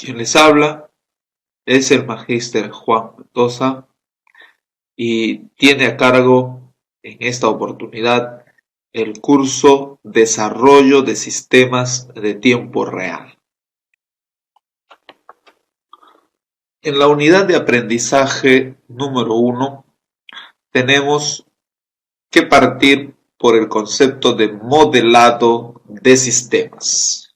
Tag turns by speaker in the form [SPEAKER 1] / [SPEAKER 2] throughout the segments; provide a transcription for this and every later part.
[SPEAKER 1] Quien les habla es el magíster Juan Mendoza y tiene a cargo en esta oportunidad el curso Desarrollo de Sistemas de Tiempo Real. En la unidad de aprendizaje número 1 tenemos que partir por el concepto de modelado de sistemas.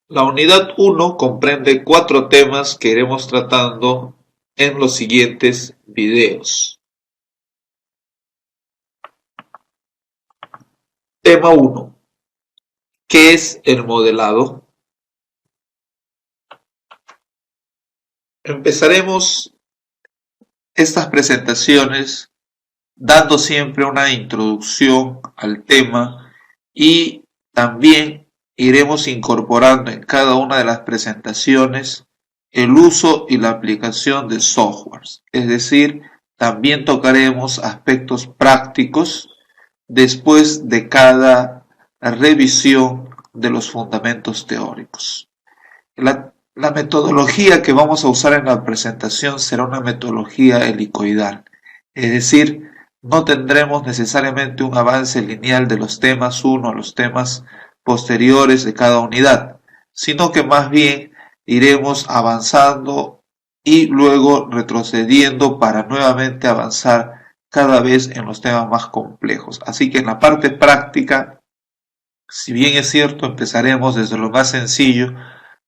[SPEAKER 1] La unidad 1 comprende 4 temas que iremos tratando en los siguientes videos. Tema 1. ¿Qué es el modelado? Empezaremos estas presentaciones dando siempre una introducción al tema y también iremos incorporando en cada una de las presentaciones el uso y la aplicación de softwares, es decir, también tocaremos aspectos prácticos después de cada revisión de los fundamentos teóricos. La metodología que vamos a usar en la presentación será una metodología helicoidal, es decir, no tendremos necesariamente un avance lineal de los temas 1 a los temas posteriores de cada unidad, sino que más bien iremos avanzando y luego retrocediendo para nuevamente avanzar cada vez en los temas más complejos. Así que en la parte práctica, si bien es cierto, empezaremos desde lo más sencillo,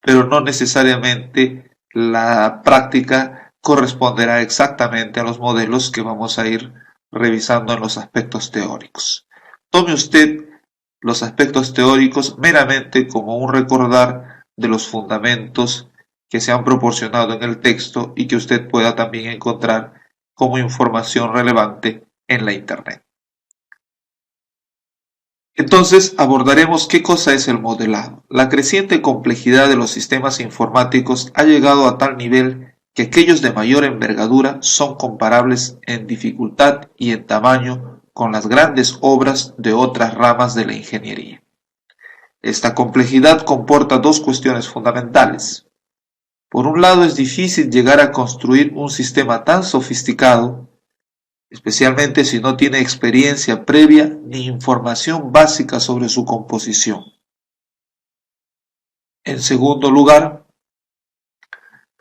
[SPEAKER 1] pero no necesariamente la práctica corresponderá exactamente a los modelos que vamos a ir revisando en los aspectos teóricos. Tome usted los aspectos teóricos meramente como un recordar de los fundamentos que se han proporcionado en el texto y que usted pueda también encontrar como información relevante en la Internet. Entonces abordaremos qué cosa es el modelado. La creciente complejidad de los sistemas informáticos ha llegado a tal nivel que aquellos de mayor envergadura son comparables en dificultad y en tamaño con las grandes obras de otras ramas de la ingeniería. Esta complejidad comporta dos cuestiones fundamentales. Por un lado, es difícil llegar a construir un sistema tan sofisticado, especialmente si no tiene experiencia previa ni información básica sobre su composición. En segundo lugar,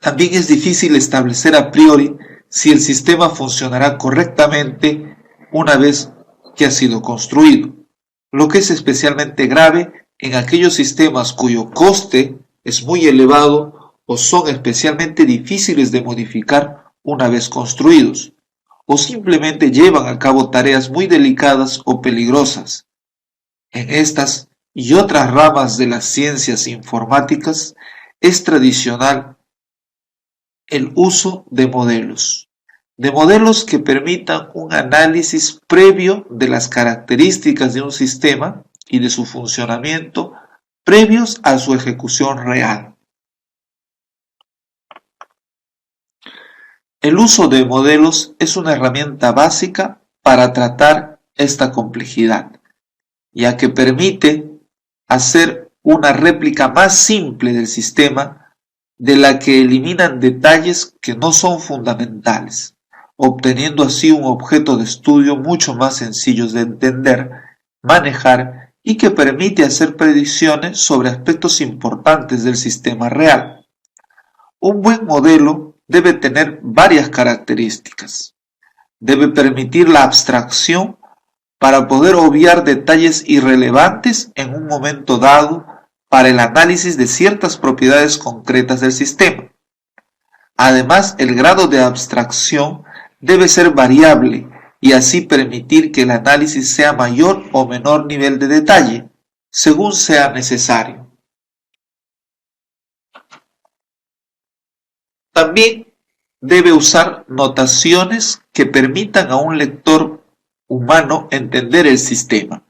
[SPEAKER 1] también es difícil establecer a priori si el sistema funcionará correctamente una vez que ha sido construido, lo que es especialmente grave en aquellos sistemas cuyo coste es muy elevado o son especialmente difíciles de modificar una vez construidos, o simplemente llevan a cabo tareas muy delicadas o peligrosas. En estas y otras ramas de las ciencias informáticas es tradicional el uso de modelos que permitan un análisis previo de las características de un sistema y de su funcionamiento previos a su ejecución real. El uso de modelos es una herramienta básica para tratar esta complejidad, ya que permite hacer una réplica más simple del sistema de la que eliminan detalles que no son fundamentales, obteniendo así un objeto de estudio mucho más sencillo de entender, manejar y que permite hacer predicciones sobre aspectos importantes del sistema real. Un buen modelo debe tener varias características. Debe permitir la abstracción para poder obviar detalles irrelevantes en un momento dado para el análisis de ciertas propiedades concretas del sistema. Además, el grado de abstracción debe ser variable y así permitir que el análisis sea mayor o menor nivel de detalle, según sea necesario. También debe usar notaciones que permitan a un lector humano entender el sistema.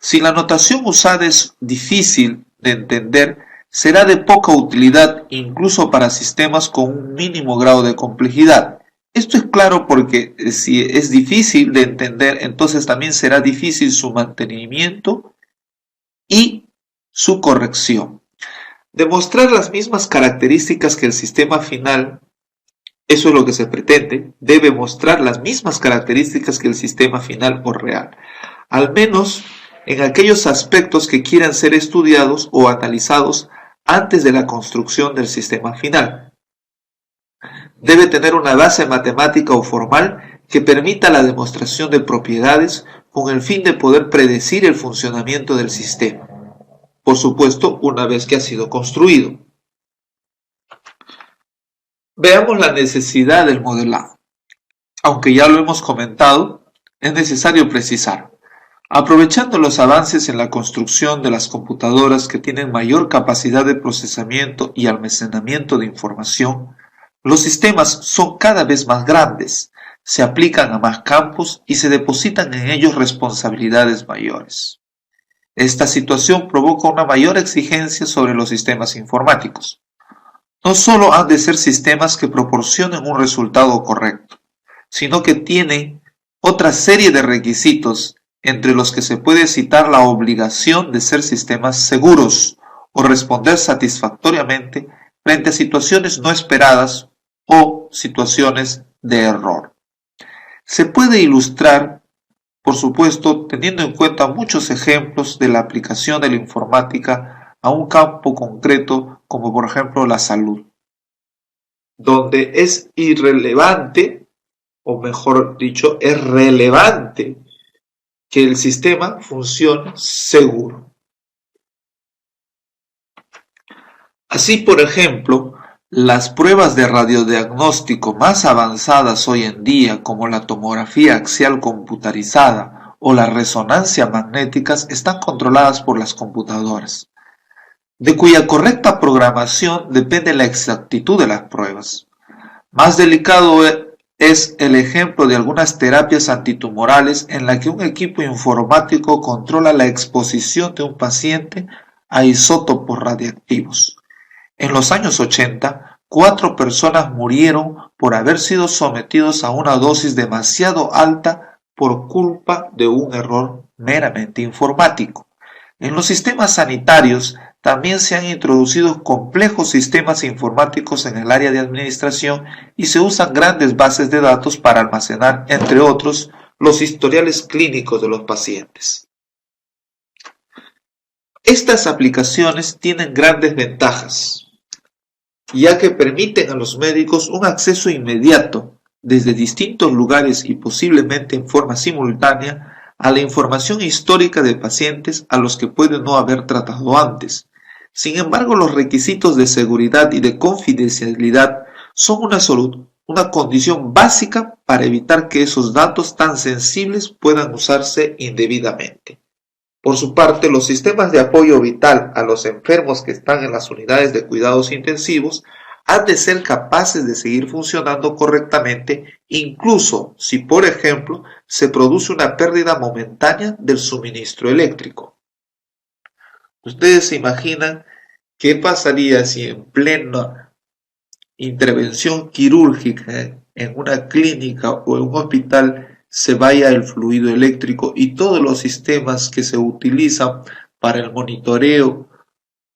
[SPEAKER 1] Si la notación usada es difícil de entender, será de poca utilidad incluso para sistemas con un mínimo grado de complejidad. Esto es claro porque si es difícil de entender, entonces también será difícil su mantenimiento y su corrección. Demostrar las mismas características que el sistema final, eso es lo que se pretende, debe mostrar las mismas características que el sistema final o real, al menos en aquellos aspectos que quieran ser estudiados o analizados antes de la construcción del sistema final. Debe tener una base matemática o formal que permita la demostración de propiedades con el fin de poder predecir el funcionamiento del sistema. Por supuesto, una vez que ha sido construido. Veamos la necesidad del modelado. Aunque ya lo hemos comentado, es necesario precisar. Aprovechando los avances en la construcción de las computadoras que tienen mayor capacidad de procesamiento y almacenamiento de información, los sistemas son cada vez más grandes, se aplican a más campos y se depositan en ellos responsabilidades mayores. Esta situación provoca una mayor exigencia sobre los sistemas informáticos. No solo han de ser sistemas que proporcionen un resultado correcto, sino que tienen otra serie de requisitos entre los que se puede citar la obligación de ser sistemas seguros o responder satisfactoriamente frente a situaciones no esperadas o situaciones de error. Se puede ilustrar, por supuesto, teniendo en cuenta muchos ejemplos de la aplicación de la informática a un campo concreto como por ejemplo la salud, donde es irrelevante, o mejor dicho, es relevante que el sistema funcione seguro. Así, por ejemplo, las pruebas de radiodiagnóstico más avanzadas hoy en día, como la tomografía axial computarizada o la resonancia magnética, están controladas por las computadoras, de cuya correcta programación depende la exactitud de las pruebas. Más delicado es el ejemplo de algunas terapias antitumorales en la que un equipo informático controla la exposición de un paciente a isótopos radiactivos. En los años 80, 4 personas murieron por haber sido sometidos a una dosis demasiado alta por culpa de un error meramente informático. En los sistemas sanitarios también se han introducido complejos sistemas informáticos en el área de administración y se usan grandes bases de datos para almacenar, entre otros, los historiales clínicos de los pacientes. Estas aplicaciones tienen grandes ventajas, ya que permiten a los médicos un acceso inmediato, desde distintos lugares y posiblemente en forma simultánea, a la información histórica de pacientes a los que pueden no haber tratado antes. Sin embargo, los requisitos de seguridad y de confidencialidad son una condición básica para evitar que esos datos tan sensibles puedan usarse indebidamente. Por su parte, los sistemas de apoyo vital a los enfermos que están en las unidades de cuidados intensivos han de ser capaces de seguir funcionando correctamente, incluso si, por ejemplo, se produce una pérdida momentánea del suministro eléctrico. ¿Ustedes se imaginan qué pasaría si en plena intervención quirúrgica en una clínica o en un hospital se vaya el fluido eléctrico y todos los sistemas que se utilizan para el monitoreo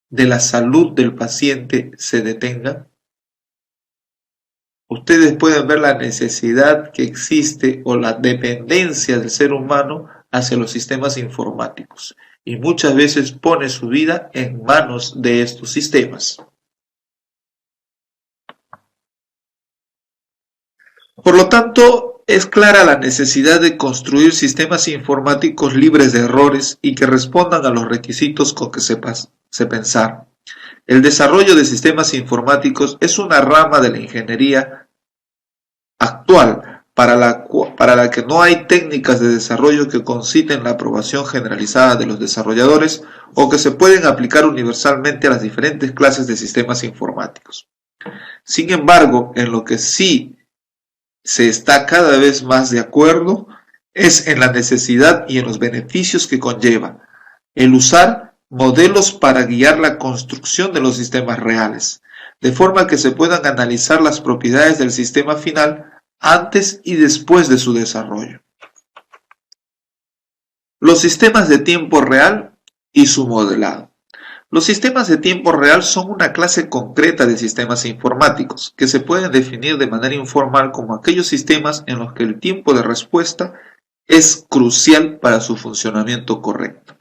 [SPEAKER 1] de la salud del paciente se detengan? Ustedes pueden ver la necesidad que existe o la dependencia del ser humano hacia los sistemas informáticos y muchas veces pone su vida en manos de estos sistemas. Por lo tanto, es clara la necesidad de construir sistemas informáticos libres de errores y que respondan a los requisitos con que se pensar. El desarrollo de sistemas informáticos es una rama de la ingeniería actual para la que no hay técnicas de desarrollo que conciten la aprobación generalizada de los desarrolladores o que se pueden aplicar universalmente a las diferentes clases de sistemas informáticos. Sin embargo, en lo que sí se está cada vez más de acuerdo es en la necesidad y en los beneficios que conlleva el usar modelos para guiar la construcción de los sistemas reales, de forma que se puedan analizar las propiedades del sistema final antes y después de su desarrollo. Los sistemas de tiempo real y su modelado. Los sistemas de tiempo real son una clase concreta de sistemas informáticos, que se pueden definir de manera informal como aquellos sistemas en los que el tiempo de respuesta es crucial para su funcionamiento correcto.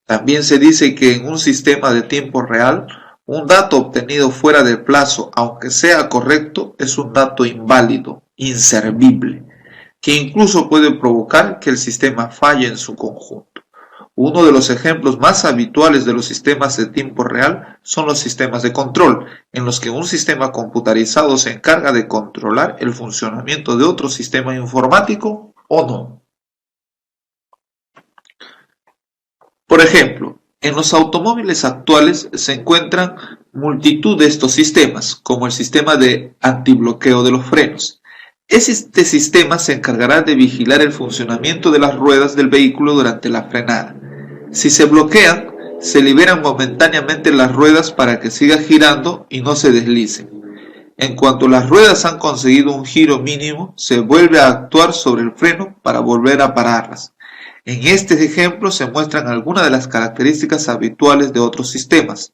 [SPEAKER 1] También se dice que en un sistema de tiempo real, un dato obtenido fuera del plazo, aunque sea correcto, es un dato inválido, inservible, que incluso puede provocar que el sistema falle en su conjunto. Uno de los ejemplos más habituales de los sistemas de tiempo real son los sistemas de control, en los que un sistema computarizado se encarga de controlar el funcionamiento de otro sistema informático o no. Por ejemplo, en los automóviles actuales se encuentran multitud de estos sistemas, como el sistema de antibloqueo de los frenos. Este sistema se encargará de vigilar el funcionamiento de las ruedas del vehículo durante la frenada. Si se bloquean, se liberan momentáneamente las ruedas para que siga girando y no se deslicen. En cuanto las ruedas han conseguido un giro mínimo, se vuelve a actuar sobre el freno para volver a pararlas. En este ejemplo se muestran algunas de las características habituales de otros sistemas.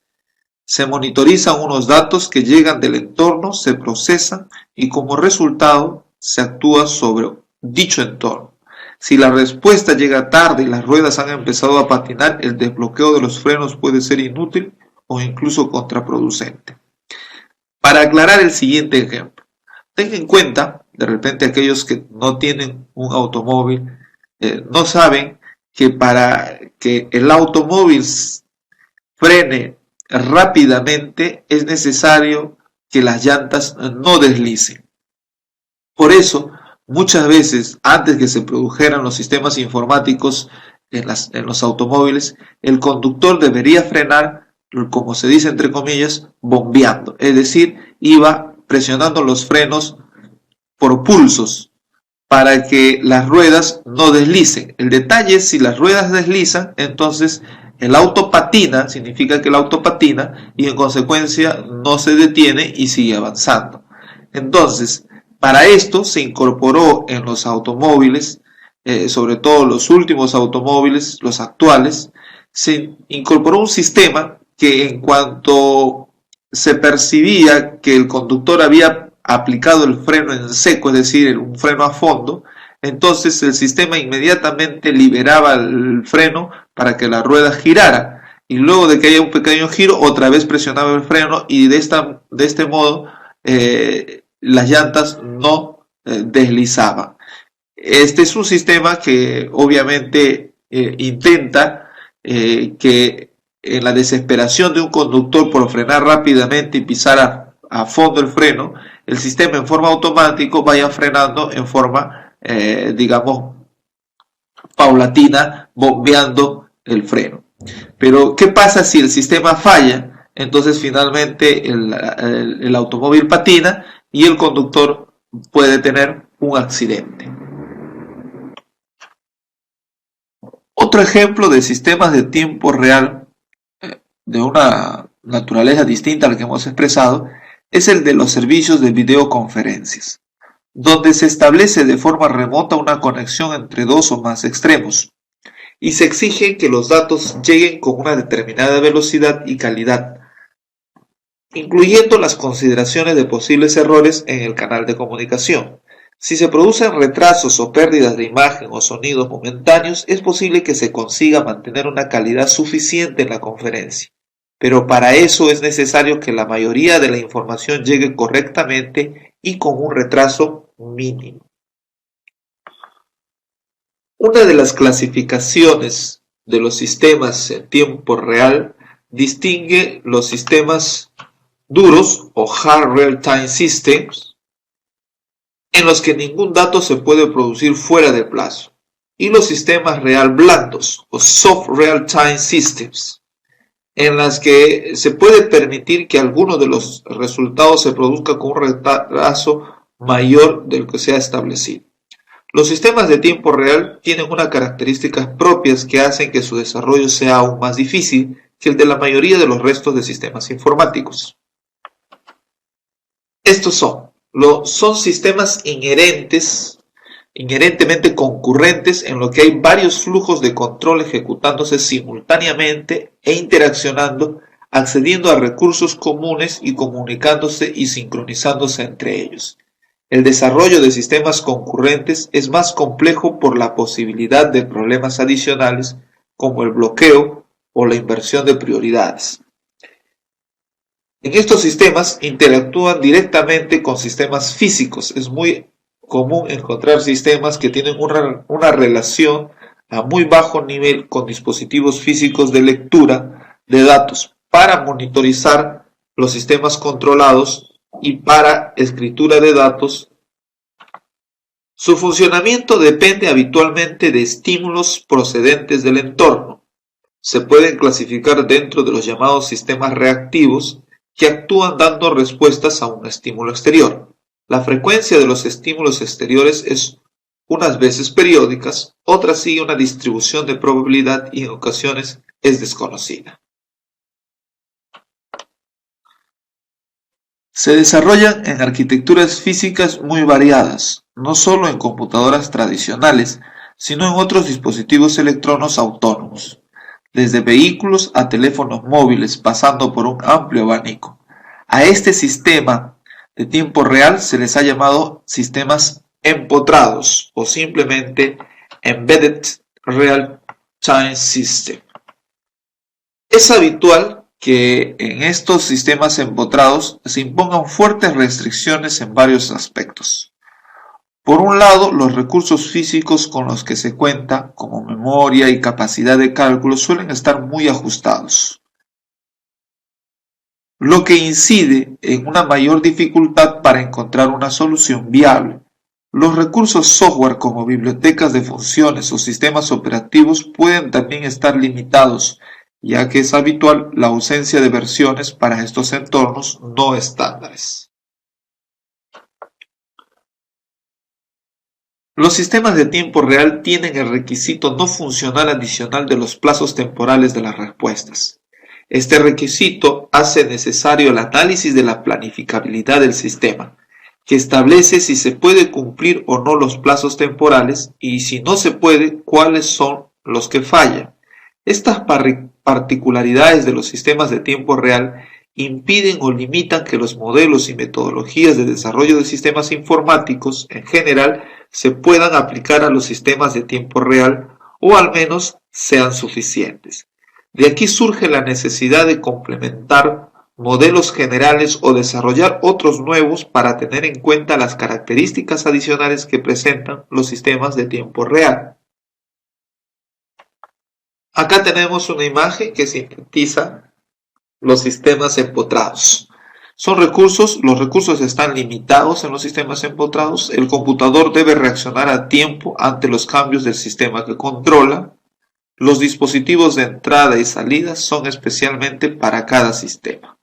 [SPEAKER 1] Se monitorizan unos datos que llegan del entorno, se procesan y como resultado se actúa sobre dicho entorno. Si la respuesta llega tarde y las ruedas han empezado a patinar, el desbloqueo de los frenos puede ser inútil o incluso contraproducente. Para aclarar el siguiente ejemplo, ten en cuenta, de repente aquellos que no tienen un automóvil, no saben que para que el automóvil frene rápidamente es necesario que las llantas no deslicen. Por eso, muchas veces, antes que se produjeran los sistemas informáticos en los automóviles, el conductor debería frenar, como se dice entre comillas, bombeando, es decir, iba presionando los frenos por pulsos para que las ruedas no deslicen. El detalle es si las ruedas deslizan, entonces el auto patina, significa que el auto patina y en consecuencia no se detiene y sigue avanzando. Entonces, para esto se incorporó en los automóviles, sobre todo los últimos automóviles, los actuales, se incorporó un sistema que en cuanto se percibía que el conductor había aplicado el freno en seco, es decir, un freno a fondo, entonces el sistema inmediatamente liberaba el freno para que la rueda girara y luego de que haya un pequeño giro otra vez presionaba el freno y de este modo las llantas no deslizaban. Este es un sistema que obviamente intenta que en la desesperación de un conductor por frenar rápidamente y pisar a fondo el freno, el sistema en forma automática vaya frenando en forma, digamos, paulatina, bombeando el freno. Pero, ¿qué pasa si el sistema falla? Entonces, finalmente, el automóvil patina y el conductor puede tener un accidente. Otro ejemplo de sistemas de tiempo real de una naturaleza distinta a la que hemos expresado es el de los servicios de videoconferencias, donde se establece de forma remota una conexión entre dos o más extremos y se exige que los datos lleguen con una determinada velocidad y calidad, incluyendo las consideraciones de posibles errores en el canal de comunicación. Si se producen retrasos o pérdidas de imagen o sonidos momentáneos, es posible que se consiga mantener una calidad suficiente en la conferencia, pero para eso es necesario que la mayoría de la información llegue correctamente y con un retraso mínimo. Una de las clasificaciones de los sistemas en tiempo real distingue los sistemas duros o Hard Real-Time Systems, en los que ningún dato se puede producir fuera de plazo, y los sistemas real blandos o Soft Real-Time Systems, en las que se puede permitir que alguno de los resultados se produzca con un retraso mayor del que se ha establecido. Los sistemas de tiempo real tienen unas características propias que hacen que su desarrollo sea aún más difícil que el de la mayoría de los restos de sistemas informáticos. Estos son sistemas inherentemente concurrentes en lo que hay varios flujos de control ejecutándose simultáneamente e interaccionando accediendo a recursos comunes y comunicándose y sincronizándose entre ellos. El desarrollo de sistemas concurrentes es más complejo por la posibilidad de problemas adicionales como el bloqueo o la inversión de prioridades. En estos sistemas interactúan directamente con sistemas físicos. Es muy común encontrar sistemas que tienen una relación a muy bajo nivel con dispositivos físicos de lectura de datos para monitorizar los sistemas controlados y para escritura de datos. Su funcionamiento depende habitualmente de estímulos procedentes del entorno. Se pueden clasificar dentro de los llamados sistemas reactivos, que actúan dando respuestas a un estímulo exterior. La frecuencia de los estímulos exteriores es unas veces periódicas, otras sigue una distribución de probabilidad y en ocasiones es desconocida. Se desarrollan en arquitecturas físicas muy variadas, no solo en computadoras tradicionales, sino en otros dispositivos electrónicos autónomos, desde vehículos a teléfonos móviles, pasando por un amplio abanico. A este sistema de tiempo real se les ha llamado sistemas empotrados o simplemente Embedded Real-Time System. Es habitual que en estos sistemas empotrados se impongan fuertes restricciones en varios aspectos. Por un lado, los recursos físicos con los que se cuenta, como memoria y capacidad de cálculo, suelen estar muy ajustados, lo que incide en una mayor dificultad para encontrar una solución viable. Los recursos software como bibliotecas de funciones o sistemas operativos pueden también estar limitados, ya que es habitual la ausencia de versiones para estos entornos no estándares. Los sistemas de tiempo real tienen el requisito no funcional adicional de los plazos temporales de las respuestas. Este requisito hace necesario el análisis de la planificabilidad del sistema, que establece si se puede cumplir o no los plazos temporales y si no se puede, cuáles son los que fallan. Estas particularidades de los sistemas de tiempo real impiden o limitan que los modelos y metodologías de desarrollo de sistemas informáticos en general se puedan aplicar a los sistemas de tiempo real o al menos sean suficientes. De aquí surge la necesidad de complementar modelos generales o desarrollar otros nuevos para tener en cuenta las características adicionales que presentan los sistemas de tiempo real. Acá tenemos una imagen que sintetiza los sistemas empotrados. Los recursos están limitados en los sistemas empotrados. El computador debe reaccionar a tiempo ante los cambios del sistema que controla. Los dispositivos de entrada y salida son especialmente para cada sistema.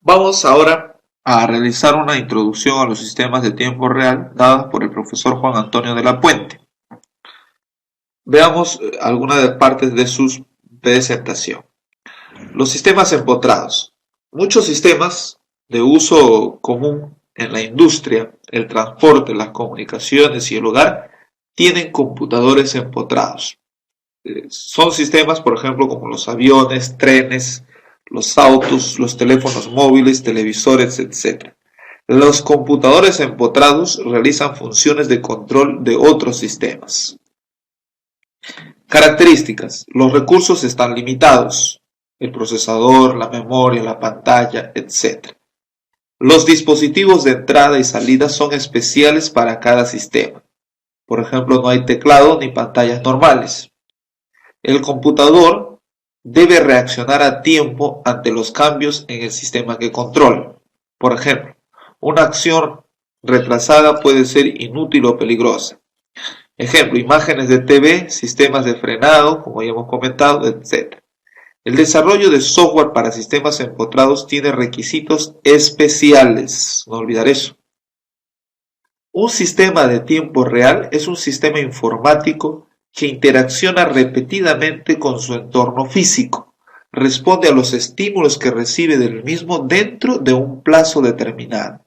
[SPEAKER 1] Vamos ahora a realizar una introducción a los sistemas de tiempo real dada por el profesor Juan Antonio de la Puente. Veamos algunas partes de su presentación. Los sistemas empotrados. Muchos sistemas de uso común en la industria, el transporte, las comunicaciones y el hogar tienen computadores empotrados. Son sistemas, por ejemplo, como los aviones, trenes, los autos, los teléfonos móviles, televisores, etc. Los computadores empotrados realizan funciones de control de otros sistemas. Características. Los recursos están limitados. El procesador, la memoria, la pantalla, etc. Los dispositivos de entrada y salida son especiales para cada sistema. Por ejemplo, no hay teclado ni pantallas normales. El computador debe reaccionar a tiempo ante los cambios en el sistema que controla. Por ejemplo, una acción retrasada puede ser inútil o peligrosa. Ejemplo, imágenes de TV, sistemas de frenado, como ya hemos comentado, etc. El desarrollo de software para sistemas empotrados tiene requisitos especiales, no olvidar eso. Un sistema de tiempo real es un sistema informático que interacciona repetidamente con su entorno físico, responde a los estímulos que recibe del mismo dentro de un plazo determinado.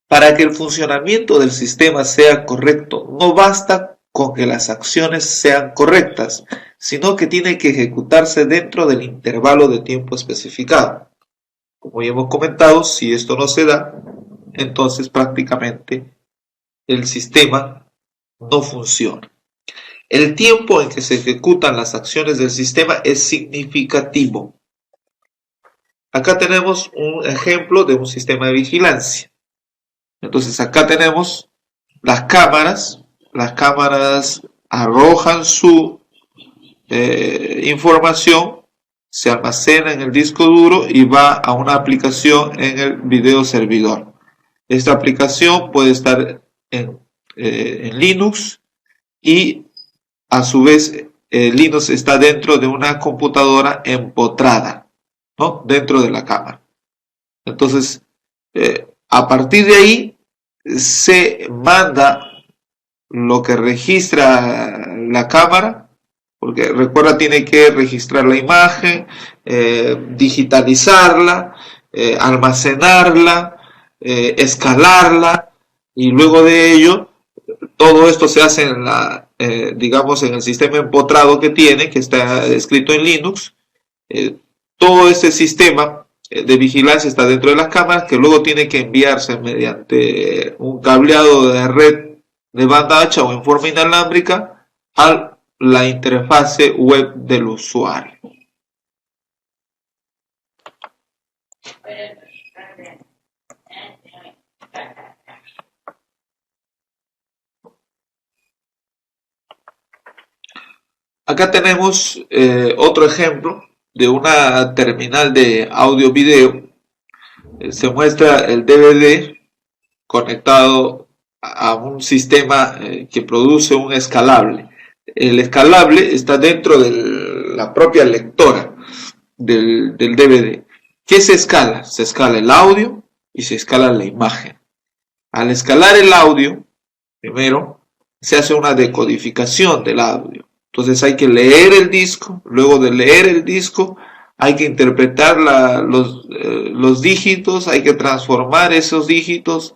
[SPEAKER 1] Para que el funcionamiento del sistema sea correcto, no basta con que las acciones sean correctas, sino que tiene que ejecutarse dentro del intervalo de tiempo especificado. Como ya hemos comentado, si esto no se da, entonces prácticamente el sistema no funciona. El tiempo en que se ejecutan las acciones del sistema es significativo. Acá tenemos un ejemplo de un sistema de vigilancia. Entonces acá tenemos las cámaras arrojan su información, se almacena en el disco duro y va a una aplicación en el video servidor. Esta aplicación puede estar en Linux y a su vez Linux está dentro de una computadora empotrada, ¿no? Dentro de la cámara. Entonces, a partir de ahí se manda lo que registra la cámara, porque recuerda, tiene que registrar la imagen, digitalizarla, almacenarla, escalarla, y luego de ello todo esto se hace en digamos, en el sistema empotrado que tiene, que está escrito en Linux. Todo este sistema de vigilancia está dentro de las cámaras, que luego tiene que enviarse mediante un cableado de red de banda ancha o en forma inalámbrica a la interfase web del usuario. Acá tenemos otro ejemplo de una terminal de audio-video. Se muestra el DVD conectado a un sistema que produce un escalable. El escalable está dentro de la propia lectora del DVD. ¿Qué se escala? Se escala el audio y se escala la imagen. Al escalar el audio, primero se hace una decodificación del audio. Entonces hay que leer el disco, luego de leer el disco hay que interpretar los dígitos, hay que transformar esos dígitos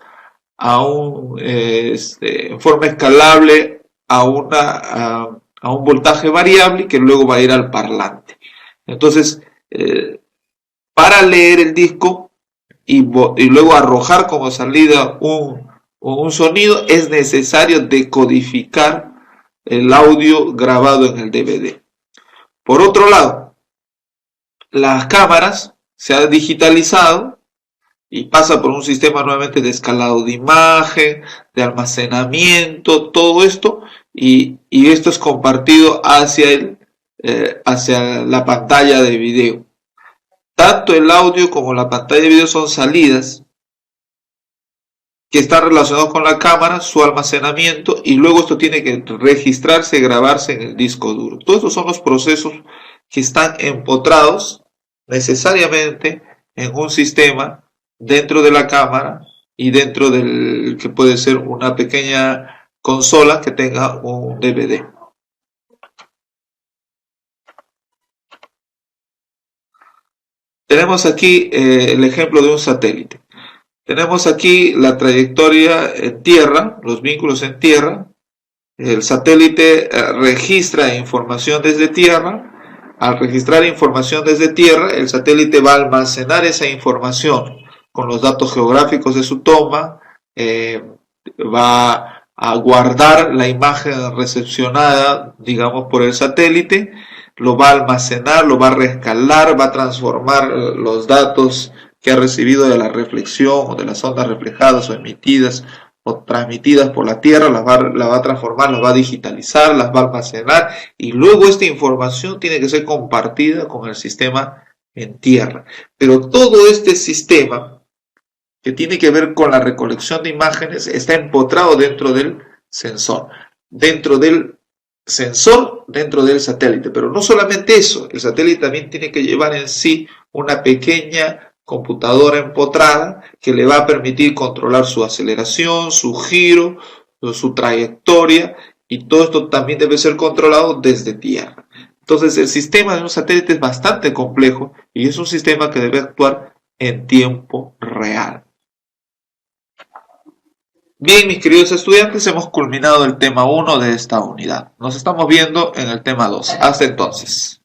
[SPEAKER 1] en forma escalable a un voltaje variable que luego va a ir al parlante. Entonces, para leer el disco y luego arrojar como salida un sonido, es necesario decodificar el audio grabado en el DVD. Por otro lado, las cámaras se han digitalizado y pasa por un sistema nuevamente de escalado de imagen, de almacenamiento, todo esto, y esto es compartido hacia la pantalla de video. Tanto el audio como la pantalla de video son salidas que están relacionados con la cámara, su almacenamiento, y luego esto tiene que registrarse y grabarse en el disco duro. Todos estos son los procesos que están empotrados necesariamente en un sistema dentro de la cámara y dentro del que puede ser una pequeña consola que tenga un DVD. Tenemos aquí el ejemplo de un satélite. Tenemos aquí la trayectoria en tierra, los vínculos en tierra. El satélite registra información desde tierra. Al registrar información desde tierra, el satélite va a almacenar esa información con los datos geográficos de su toma, va a guardar la imagen recepcionada, digamos, por el satélite, lo va a almacenar, lo va a reescalar, va a transformar los datos que ha recibido de la reflexión o de las ondas reflejadas o emitidas o transmitidas por la Tierra, la va a transformar, las va a digitalizar, las va a almacenar, y luego esta información tiene que ser compartida con el sistema en tierra. Pero todo este sistema que tiene que ver con la recolección de imágenes está empotrado dentro del sensor, dentro del satélite. Pero no solamente eso, el satélite también tiene que llevar en sí una pequeña computadora empotrada que le va a permitir controlar su aceleración, su giro, su trayectoria, y todo esto también debe ser controlado desde tierra. Entonces el sistema de un satélite es bastante complejo y es un sistema que debe actuar en tiempo real. Bien, mis queridos estudiantes, hemos culminado el tema 1 de esta unidad. Nos estamos viendo en el tema 2. Hasta entonces.